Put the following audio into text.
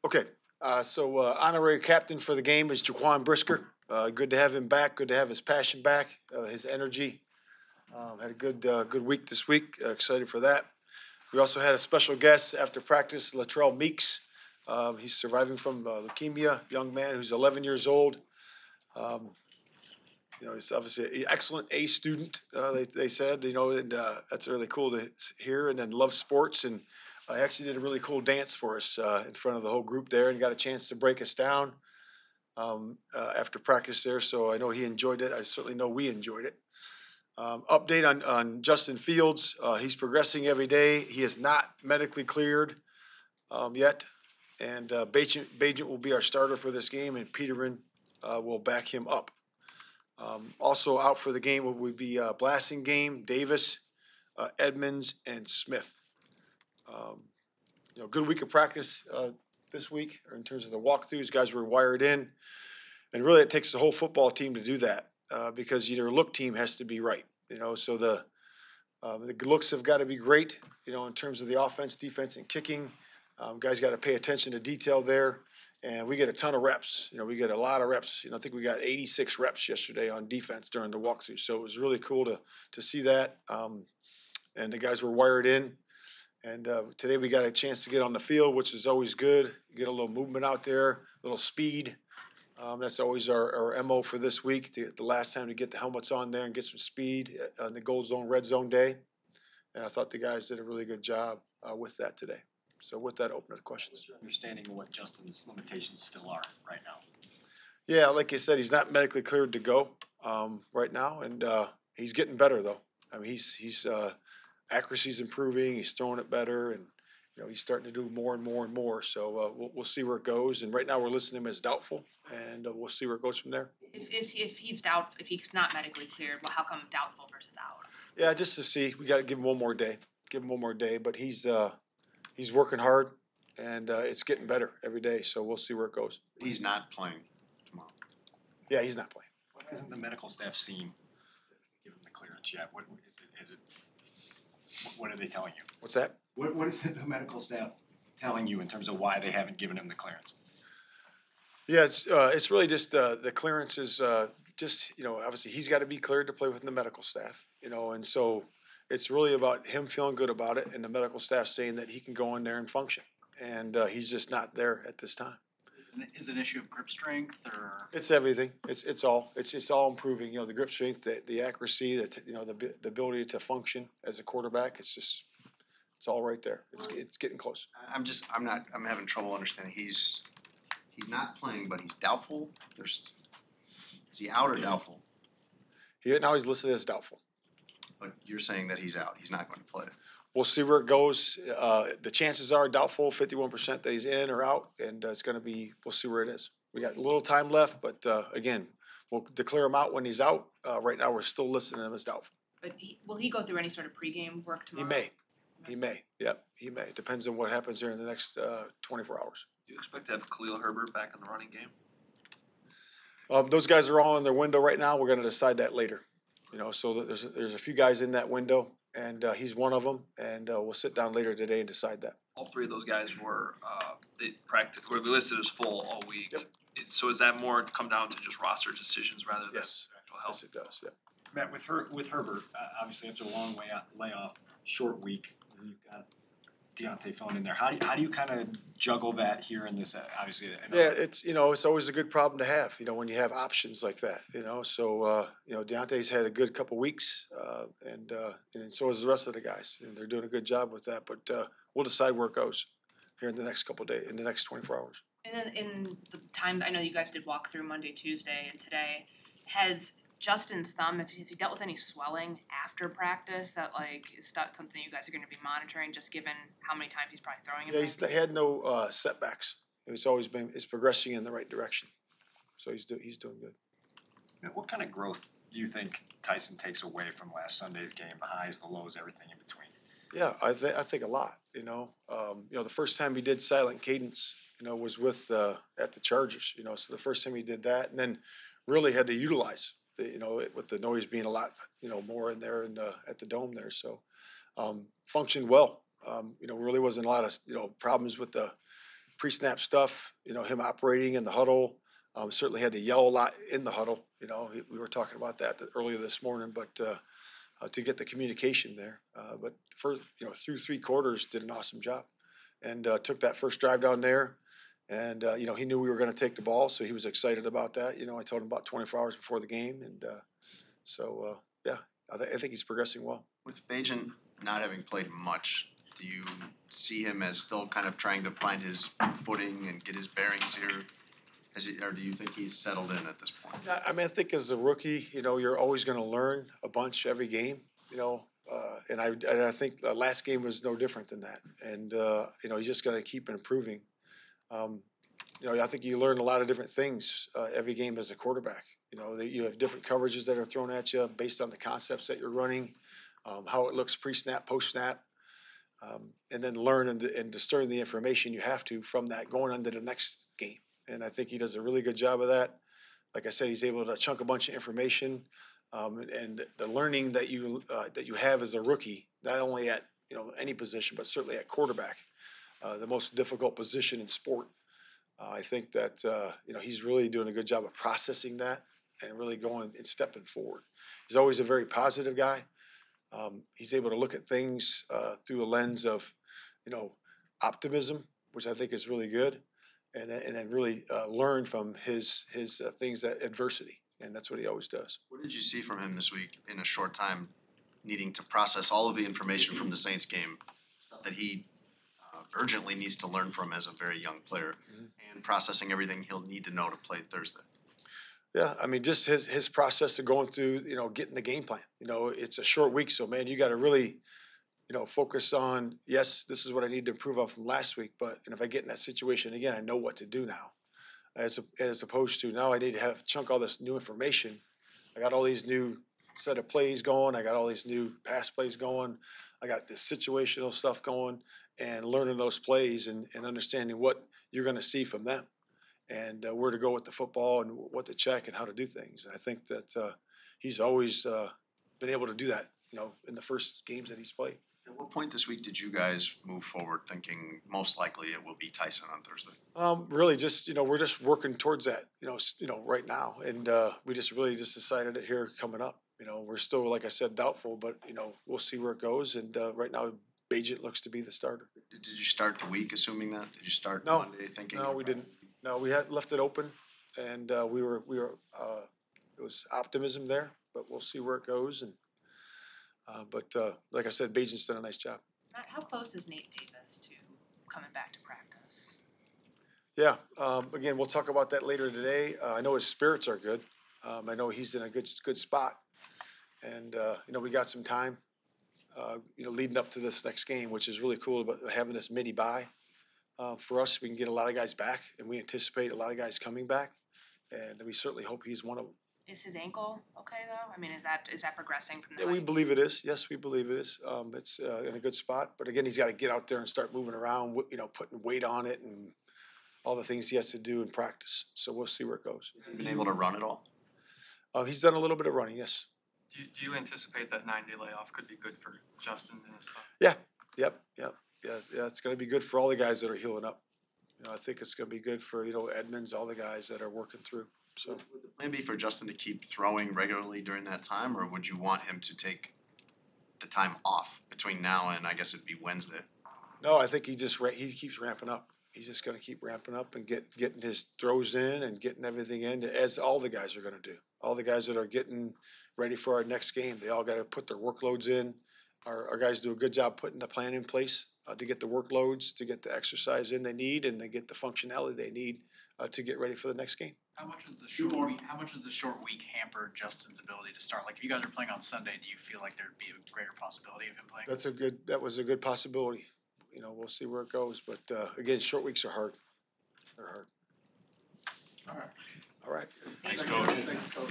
Okay, honorary captain for the game is Jaquan Brisker. Good to have him back. Good to have his passion back, his energy. Had a good week this week. Excited for that. We also had a special guest after practice, Latrell Meeks. He's surviving from leukemia. Young man who's 11 years old. He's obviously an excellent A student. They said, and that's really cool to hear. And then loves sports, and I actually did a really cool dance for us in front of the whole group there, and got a chance to break us down after practice there. So I know he enjoyed it. I certainly know we enjoyed it. Update on Justin Fields. He's progressing every day. He is not medically cleared yet, and Bagent will be our starter for this game, and Peterman will back him up. Also out for the game would be Blasingame, Davis, Edmonds, and Smith. Good week of practice this week in terms of the walkthroughs. Guys were wired in, and really it takes the whole football team to do that because your look team has to be right. So the looks have got to be great. In terms of the offense, defense, and kicking. Guys got to pay attention to detail there. And we get a ton of reps. We get a lot of reps. I think we got 86 reps yesterday on defense during the walkthrough. So it was really cool to see that. And the guys were wired in. And today we got a chance to get on the field, which is always good. Get a little movement out there, a little speed. That's always our MO for this week. The last time to get the helmets on there and get some speed on the gold zone, red zone day. And I thought the guys did a really good job with that today. So with that, open to questions. What's your understanding of what Justin's limitations still are right now? Yeah, like you said, he's not medically cleared to go right now, and he's getting better though. I mean, he's accuracy's improving. He's throwing it better, and he's starting to do more and more and more. So we'll see where it goes. And right now we're listing him as doubtful, and we'll see where it goes from there. If he's not medically cleared, well, how come doubtful versus out? Yeah, just to see. We got to give him one more day. But he's working hard, and it's getting better every day. So we'll see where it goes. He's not playing tomorrow. Yeah, he's not playing. What hasn't the medical staff seen to give him the clearance yet? What are they telling you? What's that? What is the medical staff telling you in terms of why they haven't given him the clearance? Yeah, it's really just the clearance is just obviously he's got to be cleared to play with the medical staff, and so it's really about him feeling good about it and the medical staff saying that he can go in there and function, and he's just not there at this time. Is it an issue of grip strength or? It's everything. It's all improving. The grip strength, the accuracy, the ability to function as a quarterback. It's all right there. It's getting close. I'm having trouble understanding. He's not playing, but he's doubtful. Is he out or doubtful? Now he's listed as doubtful. But you're saying that he's out. He's not going to play. We'll see where it goes. The chances are doubtful, 51% that he's in or out, and it's going to be. We'll see where it is. We got a little time left, but again, we'll declare him out when he's out. Right now, we're still listing him as doubtful. But will he go through any sort of pregame work tomorrow? He may. Yep, he may. Depends on what happens here in the next 24 hours. Do you expect to have Khalil Herbert back in the running game? Those guys are all in their window right now. We're going to decide that later. So there's a few guys in that window, and he's one of them. And we'll sit down later today and decide that. All three of those guys were were listed as full all week. Yep. So is that more come down to just roster decisions rather than actual health? Yes, it does. Yeah. Matt, with Herbert, obviously after a long layoff, short week, you've got Deontay filling in there. How do you kind of juggle that here in this? Obviously, yeah, it's always a good problem to have. When you have options like that. So Deontay's had a good couple weeks, and so has the rest of the guys, and they're doing a good job with that. But we'll decide where it goes here in the next couple of days, in the next 24 hours. And then in the time, I know you guys did walk through Monday, Tuesday, and today. Has Justin's thumb, has he dealt with any swelling after practice that is something you guys are going to be monitoring, just given how many times he's probably throwing it? Yeah, he's had no setbacks. It's progressing in the right direction, so he's doing good. Now, what kind of growth do you think Tyson takes away from last Sunday's game? The highs, the lows, everything in between. Yeah, I think a lot. The first time he did silent cadence, was with at the Chargers. So the first time he did that, and then really had to utilize. With the noise being a lot, more in there and at the dome there. So functioned well. Really wasn't a lot of, problems with the pre-snap stuff, him operating in the huddle. Certainly had to yell a lot in the huddle. We were talking about that earlier this morning, but to get the communication there. But through 3 quarters, did an awesome job, and took that first drive down there. And he knew we were going to take the ball, so he was excited about that. I told him about 24 hours before the game, and I think he's progressing well. With Bagent not having played much, do you see him as still kind of trying to find his footing and get his bearings here? Or do you think he's settled in at this point? I think as a rookie, you're always going to learn a bunch every game. And I think the last game was no different than that. And he's just going to keep improving. I think you learn a lot of different things every game as a quarterback. You have different coverages that are thrown at you based on the concepts that you're running, how it looks pre-snap, post-snap, and then learn and discern the information you have to from that going on to the next game. And I think he does a really good job of that. Like I said, he's able to chunk a bunch of information, and the learning that you have as a rookie, not only at any position, but certainly at quarterback, the most difficult position in sport. I think that he's really doing a good job of processing that and really going and stepping forward. He's always a very positive guy. He's able to look at things through a lens of optimism, which I think is really good. And then really learn from his things, that adversity, and that's what he always does. What did you see from him this week in a short time, needing to process all of the information from the Saints game, stuff that he urgently needs to learn from as a very young player, and processing everything he'll need to know to play Thursday? Yeah, just his process of going through, getting the game plan. It's a short week, so man, you got to really focus on, yes, this is what I need to improve on from last week, but if I get in that situation again, I know what to do now, as opposed to now I need to chunk all this new information. I got all these new set of plays going. I got all these new pass plays going. I got this situational stuff going, and learning those plays and understanding what you're going to see from them, and where to go with the football and what to check and how to do things. And I think that he's always been able to do that, in the first games that he's played. At what point this week did you guys move forward thinking most likely it will be Tyson on Thursday? Really just, we're just working towards that, right now. And we just decided it here coming up. We're still, like I said, doubtful, but, we'll see where it goes. And right now, Bagent looks to be the starter. Did you start the week assuming that? Did you start No. Monday thinking? No, we didn't. No, we had left it open, and we were it was optimism there, but we'll see where it goes. And but like I said, Bagent's done a nice job. Matt, how close is Nate Davis to coming back to practice? Yeah. Again, we'll talk about that later today. I know his spirits are good. I know he's in a good spot, and we got some time. Leading up to this next game, which is really cool about having this mini bye. For us, we can get a lot of guys back, and we anticipate a lot of guys coming back, and we certainly hope he's one of them. Is his ankle okay though? Is that progressing from the? Yeah, we believe it is. Yes, we believe it is. It's in a good spot, but again, he's got to get out there and start moving around. Putting weight on it and all the things he has to do in practice. So we'll see where it goes. Has he been able to run at all? He's done a little bit of running. Yes. Do you anticipate that 9-day layoff could be good for Justin and his stuff? Yeah. Yep. Yeah. It's going to be good for all the guys that are healing up. I think it's going to be good for Edmonds, all the guys that are working through. So would the plan be for Justin to keep throwing regularly during that time, or would you want him to take the time off between now and I guess it'd be Wednesday? No, I think he keeps ramping up. He's just going to keep ramping up and getting his throws in and getting everything in, as all the guys are going to do. All the guys that are getting ready for our next game, they all got to put their workloads in. Our guys do a good job putting the plan in place to get the workloads, to get the exercise in they need, and to get the functionality they need to get ready for the next game. How much is the short week hamper Justin's ability to start? Like, if you guys are playing on Sunday, do you feel like there'd be a greater possibility of him playing? That was a good possibility. We'll see where it goes, but again, short weeks are hard. They're hard. All right. All right. Thanks, Coach. Thank you, Coach.